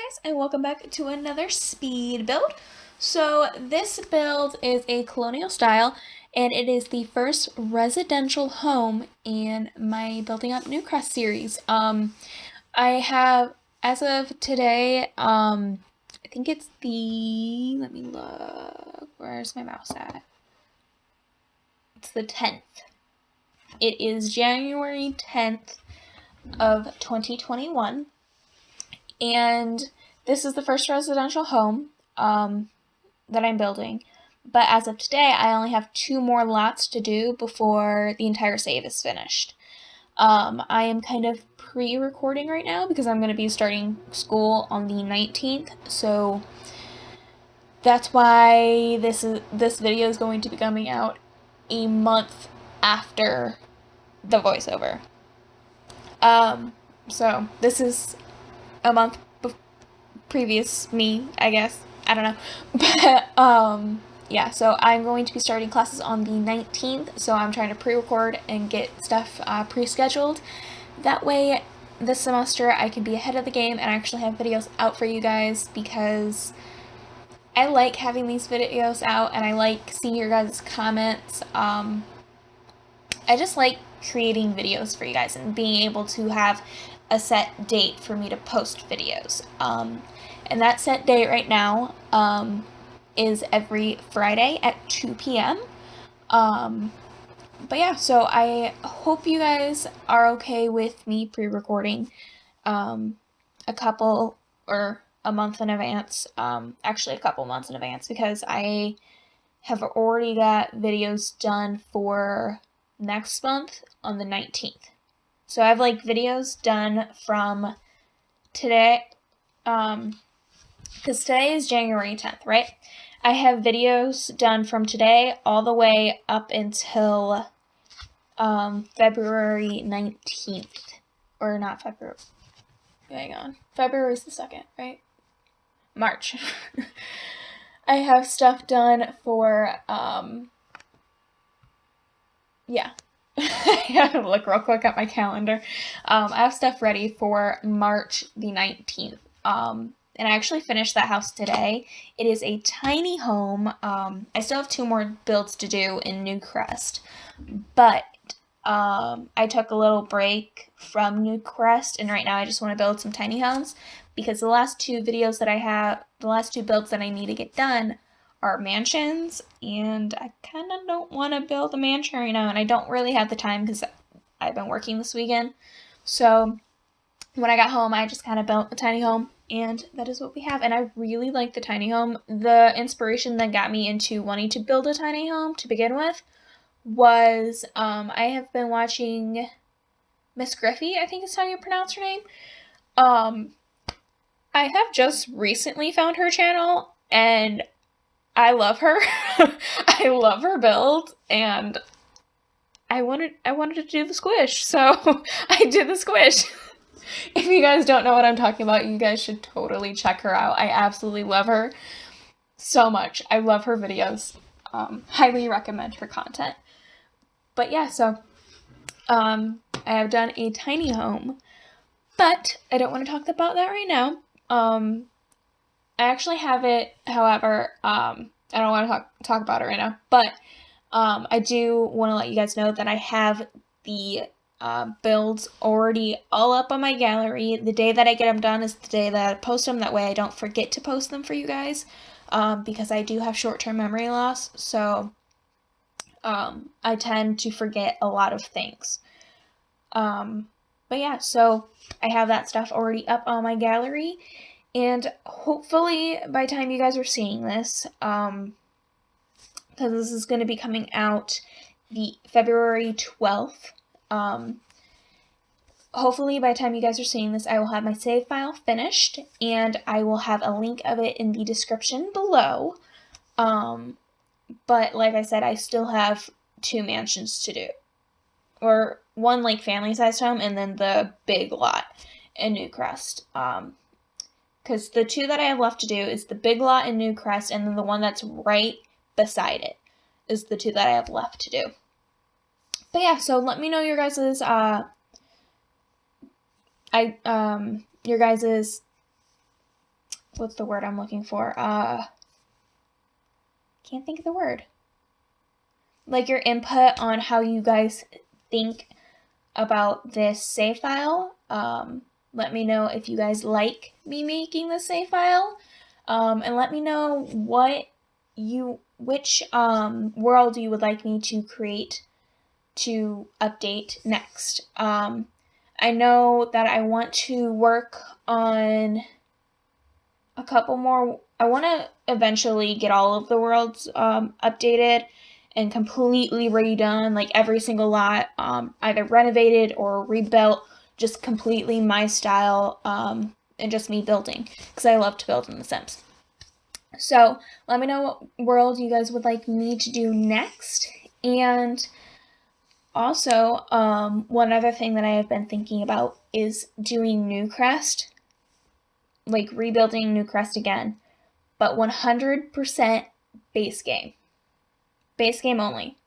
guys, and welcome back to another speed build. So this build is a colonial style, and it is the first residential home in my Building Up Newcrest series. I have, as of today, I think it's let me look, where's my mouse at? It's the 10th. It is January 10th of 2021. And this is the first residential home that I'm building. But as of today, I only have 2 more lots to do before the entire save is finished. I am kind of pre-recording right now because I'm going to be starting school on the 19th. So that's why this video is going to be coming out a month after the voiceover. So this is a month previous me, I guess. I don't know. But, yeah, so I'm going to be starting classes on the 19th, so I'm trying to pre-record and get stuff pre-scheduled. That way, this semester, I can be ahead of the game and actually have videos out for you guys, because I like having these videos out, and I like seeing your guys' comments. I just like creating videos for you guys and being able to have a set date for me to post videos. And that set date right now is every Friday at 2 p.m. But yeah, so I hope you guys are okay with me pre-recording a couple or a month in advance, actually a couple months in advance, because I have already got videos done for next month on the 19th. So I have like videos done from today, because today is January 10th, right? I have videos done from today all the way up until February 19th. Or not February. Hang on. February's the 2nd, right? March. I have stuff done for, yeah. I have to look real quick at my calendar. I have stuff ready for March the 19th. And I actually finished that house today. It is a tiny home. I still have 2 more builds to do in Newcrest, but I took a little break from Newcrest, and right now I just want to build some tiny homes, because the last 2 videos that I have, the last 2 builds that I need to get done are mansions, and I kind of don't want to build a mansion right now, and I don't really have the time because I've been working this weekend. So when I got home, I just kind of built a tiny home, and that is what we have. And I really like the tiny home. The inspiration that got me into wanting to build a tiny home to begin with was I have been watching Miss Griffey, I think is how you pronounce her name. I have just recently found her channel, and I love her. I love her build, and I wanted to do the squish, so I did the squish. If you guys don't know what I'm talking about, you guys should totally check her out. I absolutely love her so much. I love her videos. Highly recommend her content. But yeah, so I have done a tiny home, but I don't want to talk about that right now. I actually have it, however, I don't want to talk about it right now, but I do want to let you guys know that I have the builds already all up on my gallery. The day that I get them done is the day that I post them. That way I don't forget to post them for you guys, because I do have short-term memory loss, so I tend to forget a lot of things. But yeah, so I have that stuff already up on my gallery, and hopefully by the time you guys are seeing this, because this is going to be coming out the February 12th, hopefully by the time you guys are seeing this, I will have my save file finished, and I will have a link of it in the description below. But like I said, I still have 2 mansions to do, or 1 like family-sized home, and then the big lot in Newcrest. Because the 2 that I have left to do is the big lot in Newcrest, and then the one that's right beside it is the 2 that I have left to do. But yeah, so let me know your guys's your guys's what's the word I'm looking for? Can't think of the word. Like your input on how you guys think about this save file. Let me know if you guys like me making this save file. And let me know which world you would like me to create to update next. I know that I want to work on a couple more. I want to eventually get all of the worlds updated and completely redone, like every single lot, either renovated or rebuilt, just completely my style, and just me building, because I love to build in The Sims. So let me know what world you guys would like me to do next. And also, one other thing that I have been thinking about is doing Newcrest, like rebuilding Newcrest again, but 100% base game. Base game only.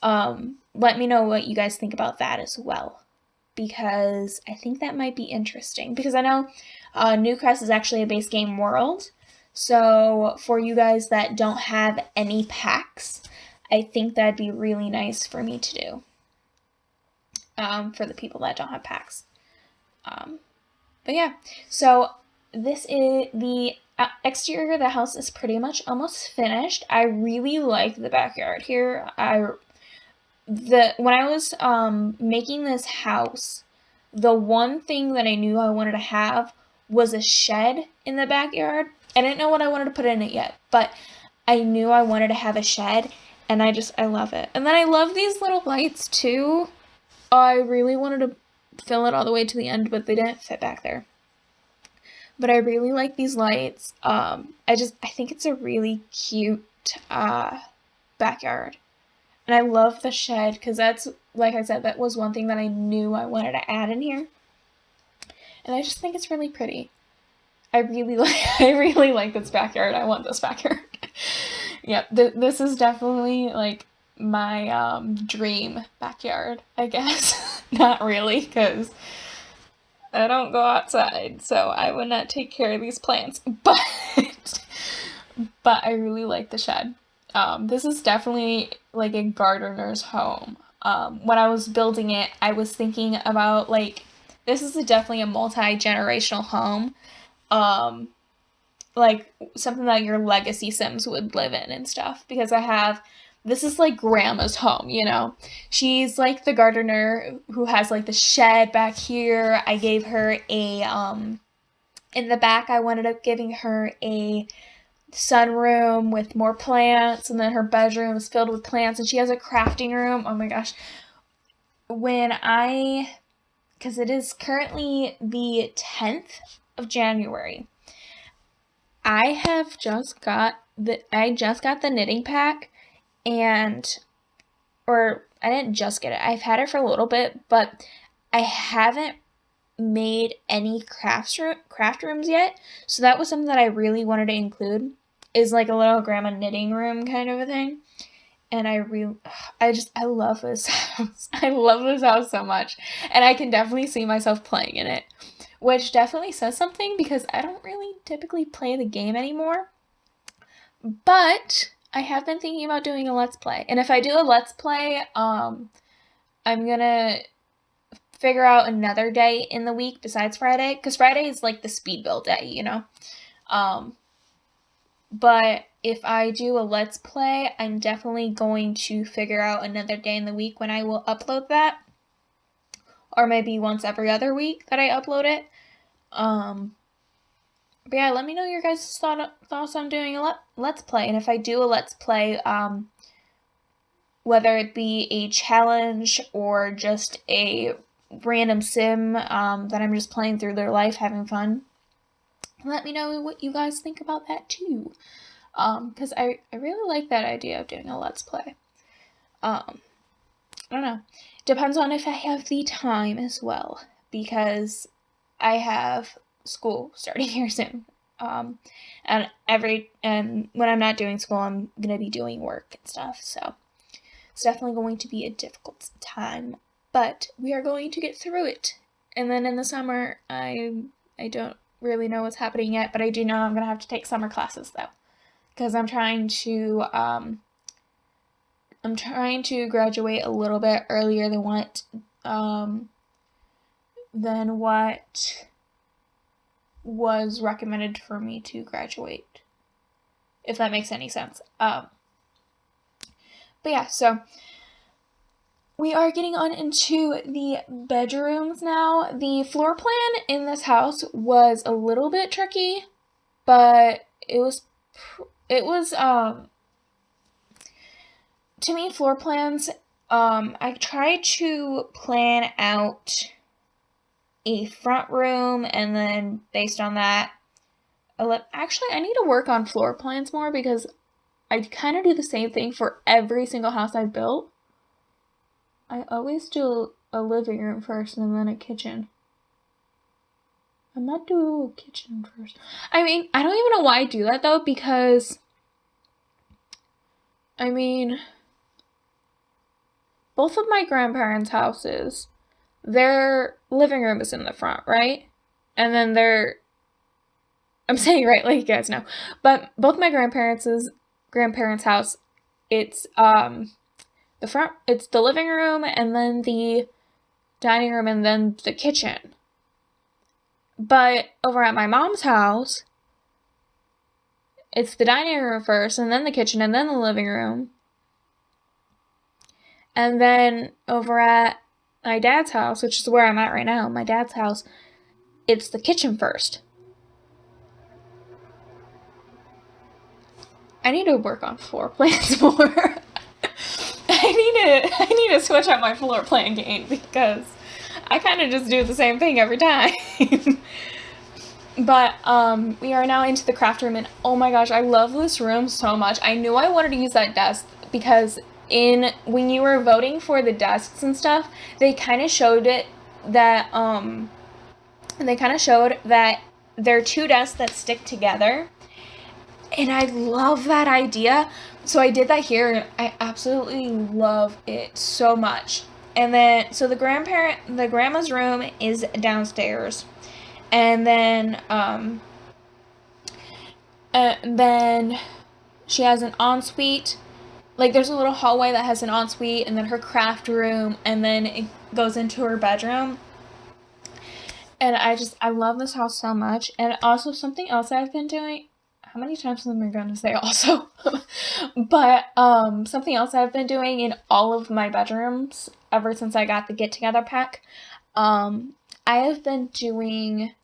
Let me know what you guys think about that as well, because I think that might be interesting, because I know Newcrest is actually a base game world, so for you guys that don't have any packs, I think that'd be really nice for me to do, for the people that don't have packs. But yeah, so this is the exterior of the house is pretty much almost finished. I really like the backyard here. When I was making this house, the one thing that I knew I wanted to have was a shed in the backyard. I didn't know what I wanted to put in it yet, but I knew I wanted to have a shed, and I love it. And then I love these little lights too. I really wanted to fill it all the way to the end, but they didn't fit back there. But I really like these lights. I think it's a really cute backyard. And I love the shed, because that's, like I said, that was one thing that I knew I wanted to add in here. And I just think it's really pretty. I really like this backyard. I want this backyard. Yep, this is definitely like my dream backyard, I guess. Not really, because I don't go outside, so I would not take care of these plants. But I really like the shed. This is definitely like a gardener's home. When I was building it, I was thinking about, like, this is definitely a multi-generational home. Like something that your legacy Sims would live in and stuff, because this is like grandma's home, you know. She's like the gardener who has like the shed back here. I gave her in the back, I ended up giving her a sunroom with more plants, and then her bedroom is filled with plants, and she has a crafting room. Oh my gosh. Because it is currently the 10th of January. I just got the knitting pack, or I didn't just get it. I've had it for a little bit, but I haven't made any craft rooms yet. So that was something that I really wanted to include, is like a little grandma knitting room kind of a thing. And I love this house. I love this house so much. And I can definitely see myself playing in it, which definitely says something, because I don't really typically play the game anymore. But I have been thinking about doing a Let's Play. And if I do a Let's Play, I'm gonna figure out another day in the week besides Friday, because Friday is like the speed build day, you know? But if I do a Let's Play, I'm definitely going to figure out another day in the week when I will upload that. Or maybe once every other week that I upload it. But yeah, let me know your guys' thoughts on doing a Let's Play. And if I do a Let's Play, whether it be a challenge or just a random sim that I'm just playing through their life, having fun, let me know what you guys think about that too. Because I really like that idea of doing a Let's Play. I don't know. Depends on if I have the time as well, because I have school starting here soon. And when I'm not doing school, I'm gonna be doing work and stuff, so it's definitely going to be a difficult time, but we are going to get through it. And then in the summer, I don't really know what's happening yet, but I do know I'm going to have to take summer classes though, because I'm trying to graduate a little bit earlier than what was recommended for me to graduate, if that makes any sense. But yeah, so we are getting on into the bedrooms now. The floor plan in this house was a little bit tricky, but it was to me, floor plans, I tried to plan out a front room, and then based on that, actually, I need to work on floor plans more, because I kind of do the same thing for every single house I've built. I always do a living room first and then a kitchen. I might do a kitchen first. I mean, I don't even know why I do that though, because I mean, both of my grandparents' houses, their living room is in the front, right? And then I'm saying right, like you guys know, but both my grandparents' house, it's the front, it's the living room, and then the dining room, and then the kitchen. But over at my mom's house, it's the dining room first, and then the kitchen, and then the living room. And then over at my dad's house, which is where I'm at right now, my dad's house, it's the kitchen first. I need to work on floor plans more. I need to switch up my floor plan game, because I kind of just do the same thing every time. But we are now into the craft room, and oh my gosh, I love this room so much. I knew I wanted to use that desk, because when you were voting for the desks and stuff, they kind of showed that there are two desks that stick together. And I love that idea. So I did that here, and I absolutely love it so much. And then, so the grandma's room is downstairs. And then she has an ensuite. Like, there's a little hallway that has an ensuite, and then her craft room, and then it goes into her bedroom. And I love this house so much. And also, something else I've been doing, how many times am I going to say also? But something else I've been doing in all of my bedrooms ever since I got the Get Together pack, I have been doing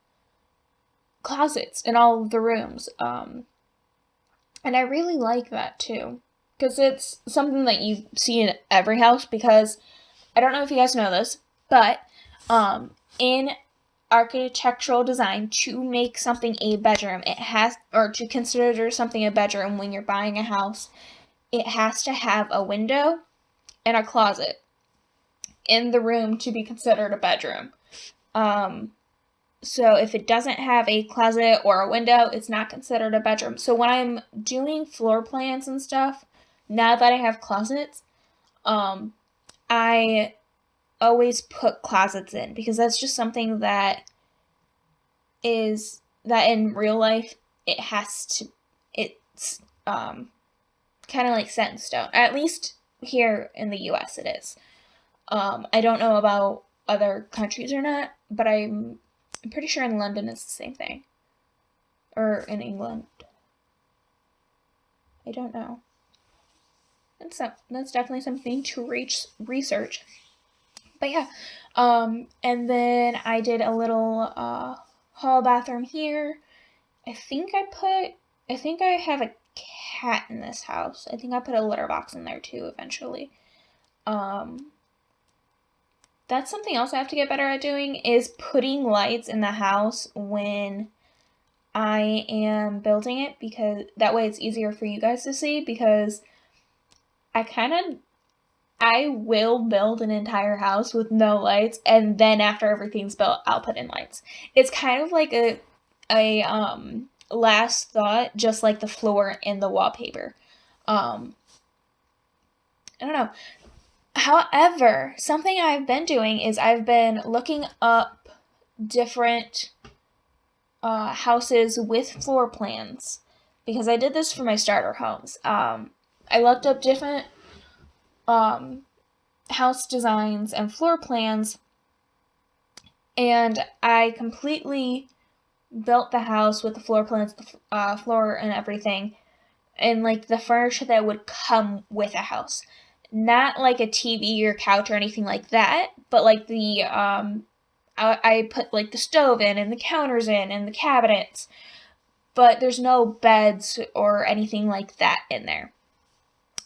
closets in all of the rooms. And I really like that too, because it's something that you see in every house, because I don't know if you guys know this, but in architectural design, to make something a bedroom, or to consider something a bedroom when you're buying a house, it has to have a window and a closet in the room to be considered a bedroom. So if it doesn't have a closet or a window, it's not considered a bedroom. So when I'm doing floor plans and stuff, now that I have closets, I always put closets in, because that's just something that in real life, it's kind of like set in stone. At least here in the US it is. I don't know about other countries or not, but I'm pretty sure in London it's the same thing. Or in England. I don't know. That's definitely something to research. But yeah, and then I did a little hall bathroom here. I think I have a cat in this house. I think I put a litter box in there too eventually. That's something else I have to get better at doing, is putting lights in the house when I am building it, because that way it's easier for you guys to see, because I will build an entire house with no lights, and then after everything's built, I'll put in lights. It's kind of like a last thought, just like the floor and the wallpaper. I don't know. However, something I've been doing is I've been looking up different houses with floor plans, because I did this for my starter homes. I looked up different house designs and floor plans, and I completely built the house with the floor plans, the floor and everything, and like the furniture that would come with a house. Not like a TV or couch or anything like that, but like the I put like the stove in and the counters in and the cabinets, but there's no beds or anything like that in there.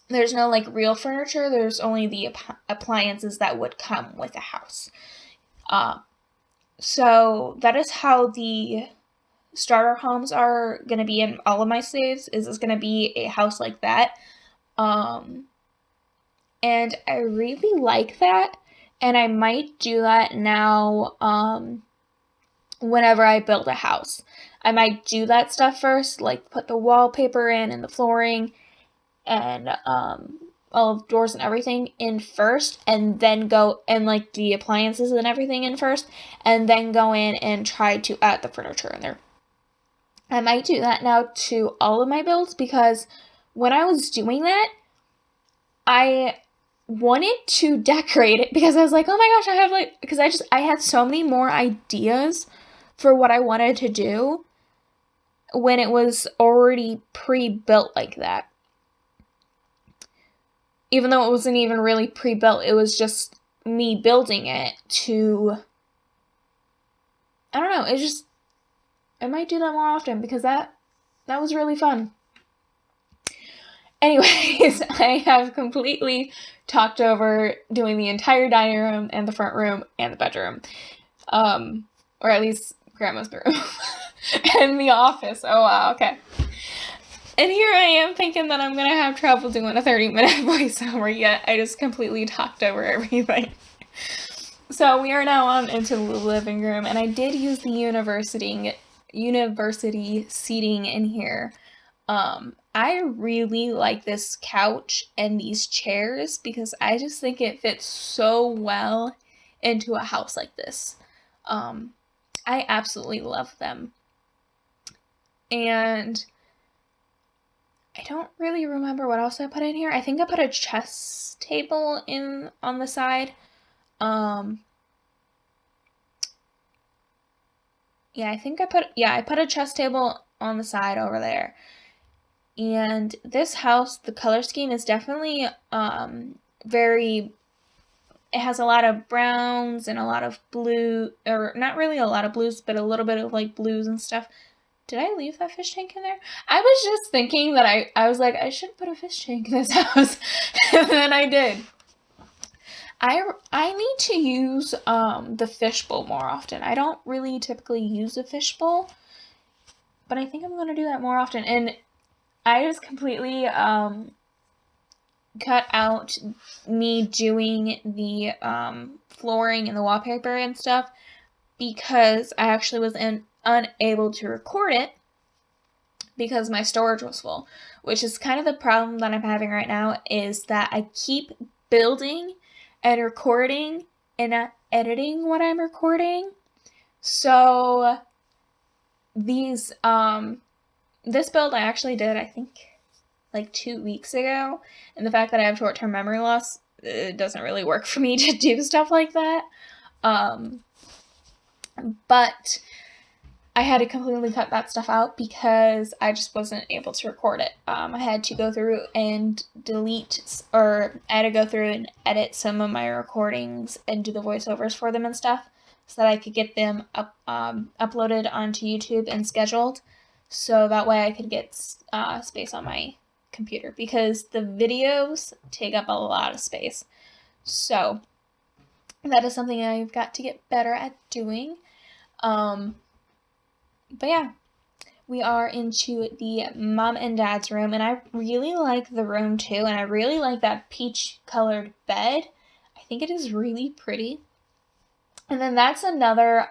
There's no like real furniture. There's only the appliances that would come with a house. So that is how the starter homes are going to be in all of my saves. Is it's going to be a house like that. And I really like that. And I might do that now whenever I build a house. I might do that stuff first, like put the wallpaper in and the flooring and all of the doors and everything in first, and then go, and like the appliances and everything in first, and then go in and try to add the furniture in there. I might do that now to all of my builds, because when I was doing that, I wanted to decorate it because I was like, oh my gosh, I have like, because I had so many more ideas for what I wanted to do when it was already pre-built like that. Even though it wasn't even really pre-built, it was just me building it to, I don't know, I might do that more often because that was really fun. Anyways, I have completely talked over doing the entire dining room and the front room and the bedroom. Or at least grandma's room. And the office. Oh wow, okay. And here I am thinking that I'm going to have trouble doing a 30-minute voiceover, yet I just completely talked over everything. So we are now on into the living room, and I did use the university seating in here. I really like this couch and these chairs because I just think it fits so well into a house like this. I absolutely love them. And I don't really remember what else I put in here. I think I put a chess table in on the side. I put a chess table on the side over there. And this house, the color scheme is definitely it has a lot of browns and a lot of blue, or not really a lot of blues, but a little bit of like blues and stuff. Did I leave that fish tank in there? I was just thinking that I was like, I should put a fish tank in this house. And then I did. I need to use the fishbowl more often. I don't really typically use a fishbowl, but I think I'm going to do that more often. And I just completely cut out me doing the flooring and the wallpaper and stuff because I actually was unable to record it because my storage was full, which is kind of the problem that I'm having right now, is that I keep building and recording and not editing what I'm recording. So these this build I actually did, I think, like 2 weeks ago, and the fact that I have short-term memory loss, it doesn't really work for me to do stuff like that. But I had to completely cut that stuff out because I just wasn't able to record it. I had to go through and edit some of my recordings and do the voiceovers for them and stuff so that I could get them uploaded onto YouTube and scheduled, so that way I could get space on my computer, because the videos take up a lot of space. So that is something I've got to get better at doing. But yeah, we are into the mom and dad's room, and I really like the room too, and I really like that peach colored bed. I think it is really pretty. And then that's another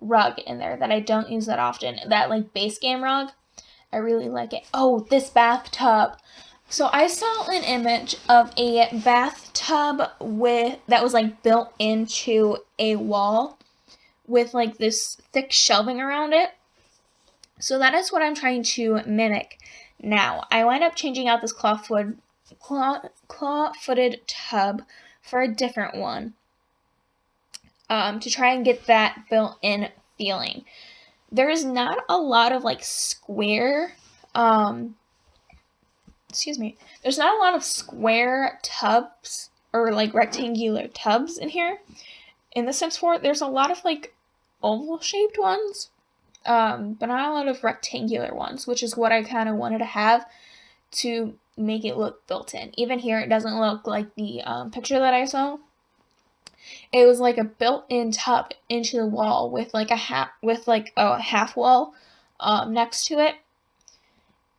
rug in there that I don't use that often, that like base game rug. I really like it. Oh, this bathtub. So I saw an image of a bathtub that was like built into a wall with like this thick shelving around it. So that is what I'm trying to mimic now. I wind up changing out this claw-footed tub for a different one to try and get that built-in feeling. There is not a lot of like square, there's not a lot of square tubs or like rectangular tubs in here. In the Sims 4, there's a lot of like oval-shaped ones, but not a lot of rectangular ones, which is what I kind of wanted to have to make it look built in. Even here, it doesn't look like the picture that I saw. It was like a built-in tub into the wall with like a half wall next to it.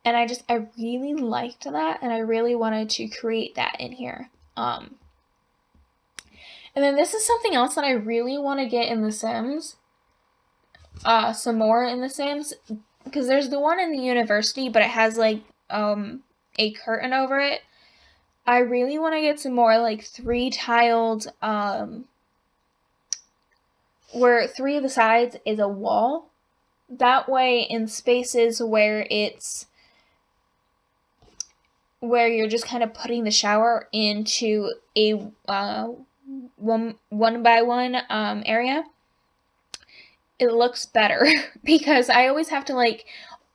And I really liked that, and I really wanted to create that in here. And then this is something else that I really want to get in The Sims. Some more in The Sims, because there's the one in the university, but it has like a curtain over it. I really want to get some more like 3-tiled, where 3 of the sides is a wall. That way, in spaces where you're just kind of putting the shower into a one by one area, it looks better because I always have to like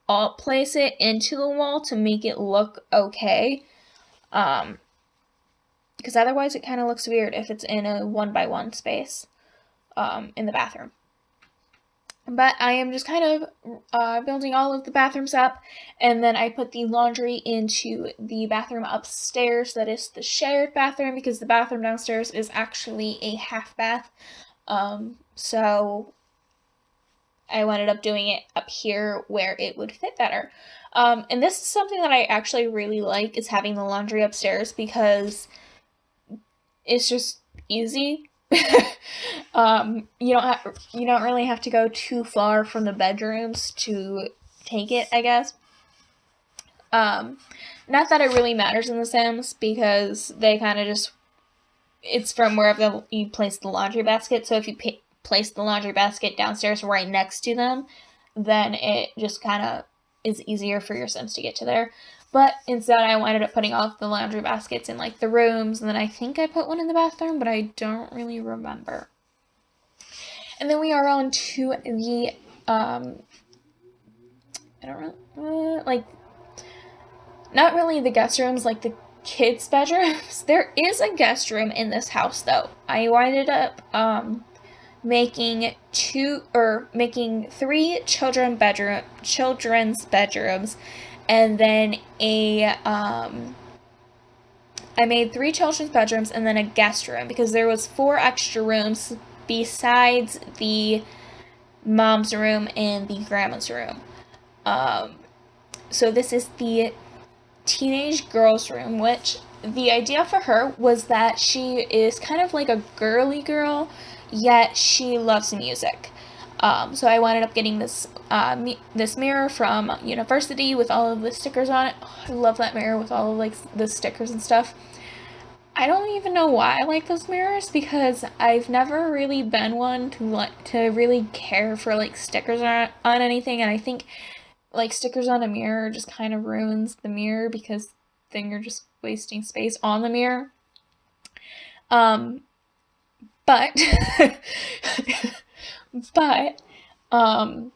alt place it into the wall to make it look okay. Because otherwise it kind of looks weird if it's in a 1 by 1 space in the bathroom. But I am just kind of building all of the bathrooms up, and then I put the laundry into the bathroom upstairs. That is the shared bathroom, because the bathroom downstairs is actually a half bath. So I ended up doing it up here where it would fit better. And this is something that I actually really like, is having the laundry upstairs, because it's just easy. You don't really have to go too far from the bedrooms to take it, I guess. Not that it really matters in The Sims, because they kind of just, it's from wherever you place the laundry basket. So if you place the laundry basket downstairs right next to them, then it just kind of is easier for your Sims to get to there. But instead, I ended up putting all the laundry baskets in like the rooms, and then I think I put one in the bathroom, but I don't really remember. And then we are on to the not really the guest rooms, like the kids' bedrooms. There is a guest room in this house, though. I ended up making 3 children's bedrooms, and then I made 3 children's bedrooms and then a guest room, because there was 4 extra rooms besides the mom's room and the grandma's room. So this is the teenage girl's room, which the idea for her was that she is kind of like a girly girl, yet she loves music. So I ended up getting this this mirror from university with all of the stickers on it. Oh, I love that mirror with all of like the stickers and stuff. I don't even know why I like those mirrors, because I've never really been one to really care for like stickers on anything, and I think like stickers on a mirror just kind of ruins the mirror, because then you're just wasting space on the mirror. But I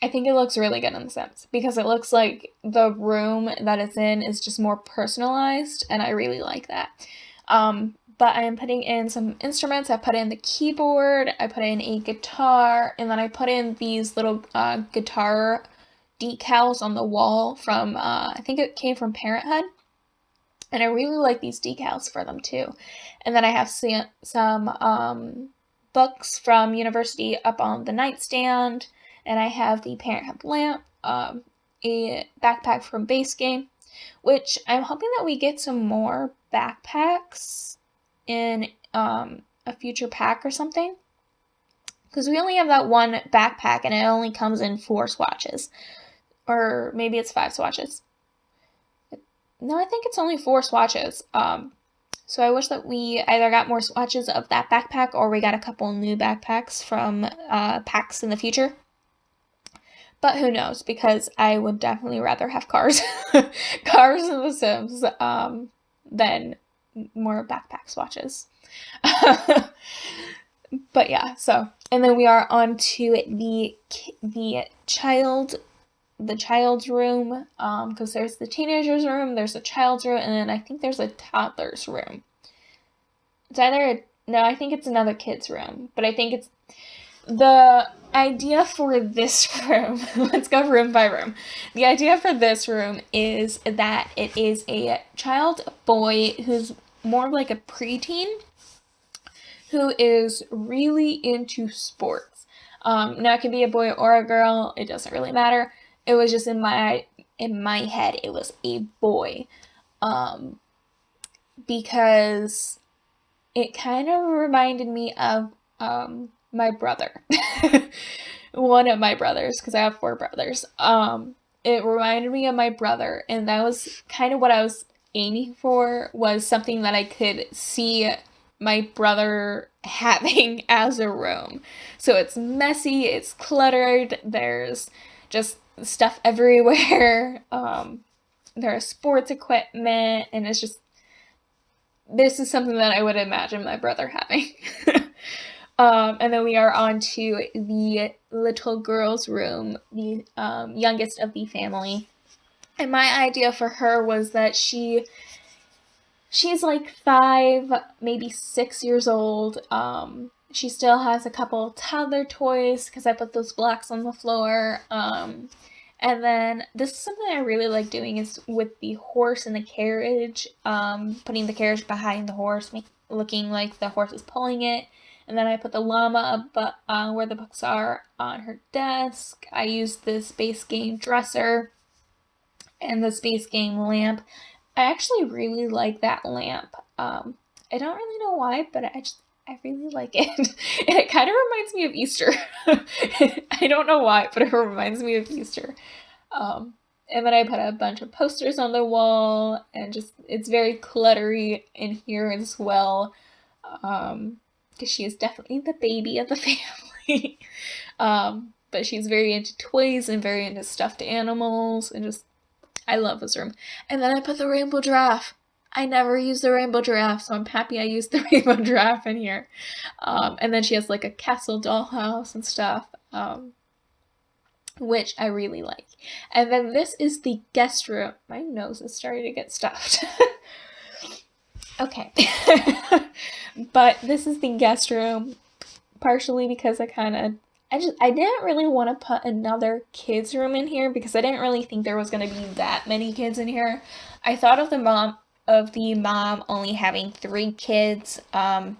think it looks really good in The Sims, because it looks like the room that it's in is just more personalized, and I really like that. But I am putting in some instruments. I put in the keyboard, I put in a guitar, and then I put in these little guitar decals on the wall from, I think it came from Parenthood. And I really like these decals for them too. And then I have some books from university up on the nightstand. And I have the Parenthood lamp, a backpack from Base Game, which I'm hoping that we get some more backpacks in a future pack or something. Because we only have that one backpack, and it only comes in 4 swatches. Or maybe it's 5 swatches. No, I think it's only 4 swatches. So I wish that we either got more swatches of that backpack or we got a couple new backpacks from packs in the future. But who knows, because I would definitely rather have cars, cars in The Sims, than more backpack swatches. But yeah, so, and then we are on to the child's room, because there's the teenager's room, there's a child's room, and then I think there's a toddler's room. It's no, I think it's another kid's room, but I think it's the idea for this room. Let's go room by room. The idea for this room is that it is a child boy who's more like a preteen who is really into sports. Now it can be a boy or a girl, it doesn't really matter. It was just in my head, it was a boy. Because it kind of reminded me of my brother. One of my brothers, because I have 4 brothers. It reminded me of my brother, and that was kind of what I was aiming for, was something that I could see my brother having as a room. So it's messy, it's cluttered, there's just stuff everywhere, there's sports equipment, and it's just, this is something that I would imagine my brother having. And then we are on to the little girl's room, the youngest of the family. And my idea for her was that she's like 5, maybe 6 years old. She still has a couple toddler toys because I put those blocks on the floor. And then this is something I really like doing, is with the horse and the carriage, putting the carriage behind the horse, looking like the horse is pulling it. And then I put the llama up where the books are on her desk. I used the Space Game dresser and the Space Game lamp. I actually really like that lamp. I don't really know why, but I really like it. And it kind of reminds me of Easter. I don't know why, but it reminds me of Easter. And then I put a bunch of posters on the wall, and just, it's very cluttery in here as well. Because she is definitely the baby of the family. But she's very into toys and very into stuffed animals, and just, I love this room. And then I put the rainbow giraffe. I never use the rainbow giraffe, so I'm happy I used the rainbow giraffe in here. And then she has like a castle dollhouse and stuff, which I really like. And then this is the guest room. My nose is starting to get stuffed. Okay. But this is the guest room, partially because I didn't really want to put another kids room in here, because I didn't really think there was going to be that many kids in here. I thought of the mom only having 3 kids. But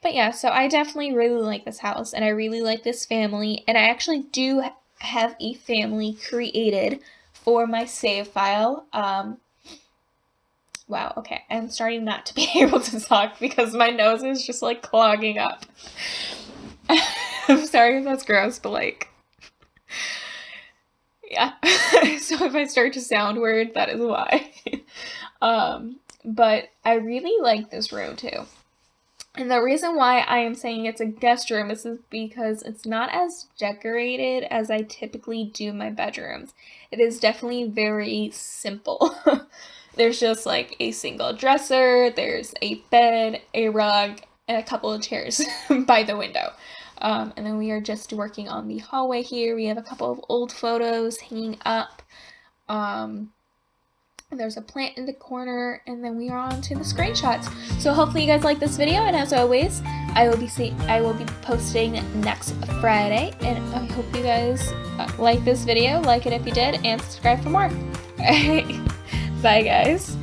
yeah, so I definitely really like this house, and I really like this family, and I actually do have a family created for my save file. Wow, okay, I'm starting not to be able to talk because my nose is just like clogging up. I'm sorry if that's gross, but like, yeah. So if I start to sound weird, that is why. But I really like this room too. And the reason why I am saying it's a guest room is because it's not as decorated as I typically do my bedrooms. It is definitely very simple. There's just like a single dresser, there's a bed, a rug, and a couple of chairs by the window. And then we are just working on the hallway here. We have a couple of old photos hanging up. There's a plant in the corner, and then we are on to the screenshots. So hopefully you guys like this video, and as always, I will be posting next Friday, and I hope you guys like this video. Like it if you did, and subscribe for more. Alright, bye guys.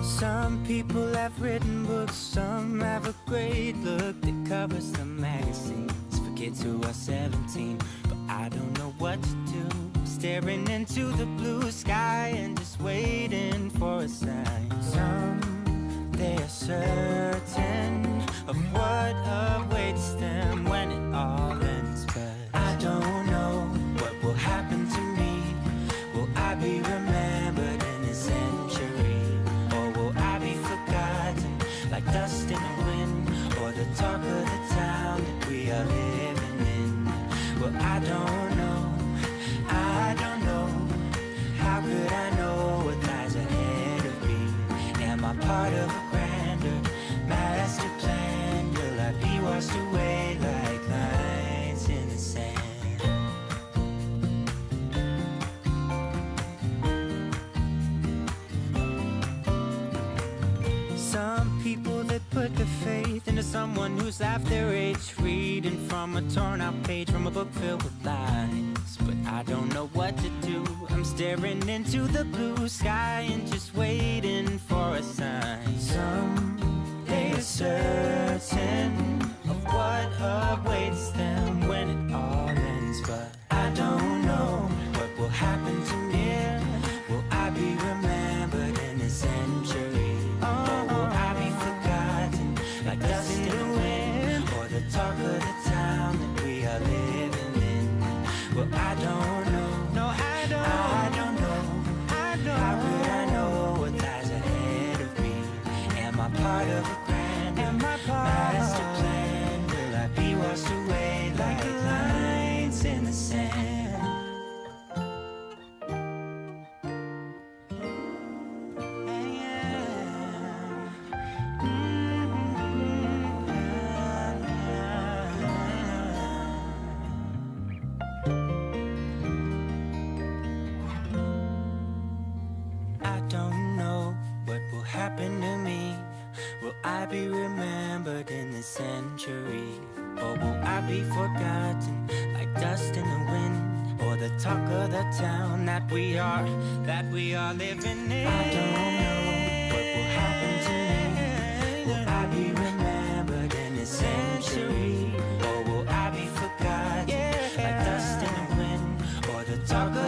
Some people have written books, some have a great look that covers some magazines for kids who are 17, but I don't know what to do. Staring into the blue sky and just waiting for a sign. Some, they are certain of what awaits them when it all ends, but I don't know what will happen to me. Will I be remembered in a century? it put their faith into someone who's half their age, reading from a torn out page from a book filled with lies. But I don't know what to do. I'm staring into the blue sky and just waiting for a sign. Someday is certain of what awaits them when it all ends, but I don't know what will happen to me. Will I be remembered in a century? Or will I be forgotten like dust in the wind? Or the talk of the town that we are living in? Well, I don't know. No, I don't know. How could I know what lies ahead of me? Am I part of a grander master plan? Will I be washed away like lines in the sand? I don't know what will happen to me. Will I be remembered in this century? Or will I be forgotten like dust in the wind? Or the talk of the town that we are living in? I don't know what will happen to me. Will I be remembered in this century? Or will I be forgotten like dust in the wind? Or the talk of